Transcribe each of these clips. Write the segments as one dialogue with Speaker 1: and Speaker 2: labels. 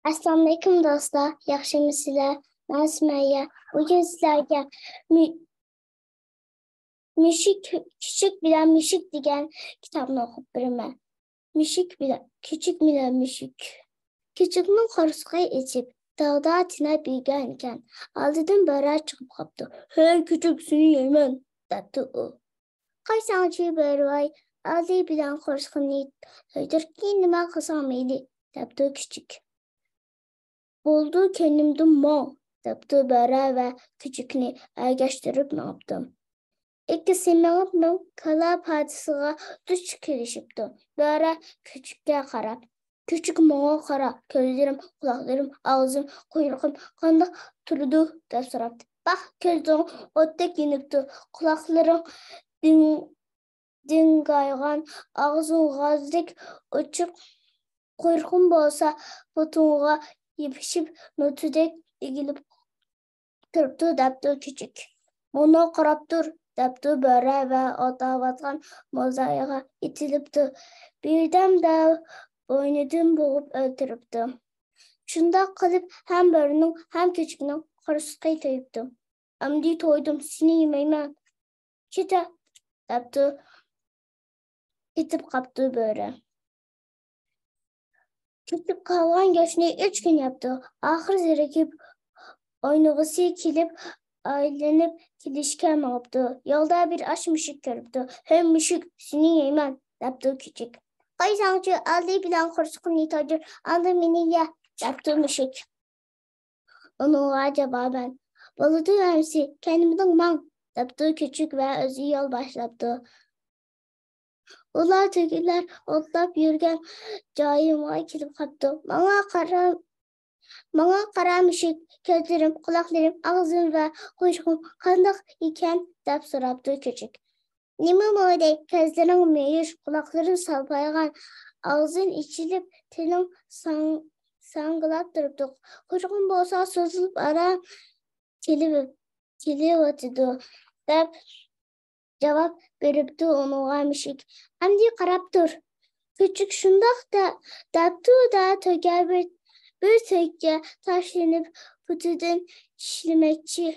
Speaker 1: Assalamu alaykum do'stlar, yaxshimisizlar? Men Sumayya. Bugun sizlarga Mushuk kichik bilan mushuk degan kitobni o'qib beraman. Kichik bilan mushuk. Kichikning qo'rsqi ichib, tog'da tinab yurgan ekan. Oldidan bo'ri chiqib qopti. "Hey kichik, seni yeyman", debdi u. "Qaysanchi bo'ri, oldi bilan qo'rsqimni to'ydirib, nima qilsam mayli", debdi kichik. "Bo'ldi, kendimdim mo", debdi bo'ri va kichikni ergashtirib mopti. İkisi minib kala partisiga duch kelishibdi. Bo'ri kichikka qarab, "Kichik, menga qara, ko'zlarim, quloqlarim, og'zim, quyrug'im qandoq turdi?" deb so'rabdi. "Bak, ko'zlaring o'tdek yonibdi, quloqlaring dingaygan, og'zing g'ozdek ochiq, quyrug'ing bo'lsa butunga yopishib, nutidek egilib turibdi", debdi kichik. "Mana qarab tur", debdi bo'ri va o'tayotgan mo'zaga itilibdi. Birdamda bo'ynidan bo'g'ib o'ltiribdi. Shundoq qilib ham bo'rining, ham kichikning qo'rsqi to'yibdi. "Endi to'ydim, seni yemayman. Keta", debdi. Ketib qopti bo'ri. Kichik qolgan go'shtni 3 kun yopdi. Oxiri zerikib, o'ynag'isi kelib, aylanib kelishga mopti. Yo'lda bir och mushuk ko'ribdi. "Hey mushuk, seni yeyman", debdi kichik. "Qaysanchi, oldi bilan qo'rsqimni to'ydir, unda meni ye", debdi mushuk. Unga javoban, "Bo'ldi amsi, kendimdan mang", debdi kichik va o'zi yo'l boshlabdi. Ular tugunlar o'tlab yurgan joyimga kelib qopti. "Menga qara mushuk, ko'zlarim, quloqlarim, og'zim va quyrug'im qandoq ekan?" deb so'rabdi kichik. "Nima bo'ldi? Ko'zlaring meyish, quloqlaring salpaygan, og'zing ichilib, tiling sangilab turibdi. Quyrug'ing bo'lsa so'zilib aram kelyotidi", deb javob beribdi unga mushuk. "Endi qarab tur", kichik shundoq debdi-da, to'ga bir to'g'ga tashlanib, butidan tishlamoqchi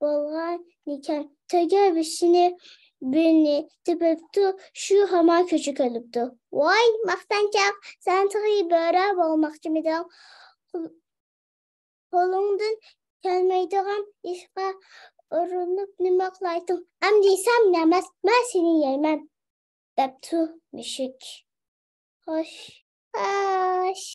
Speaker 1: bo'lgan ekan. To'ga birini tepibdi, shu hamon kichik o'libdi. "Voy, maqtanchoq, sen tig'i bo'ri bo'lmoqchimiding? Qo'lingdan kelmaydigan ishga urinib nima qilayding? Endi sen emas, men seni yeyman", debdi mushuk. Xo'sh.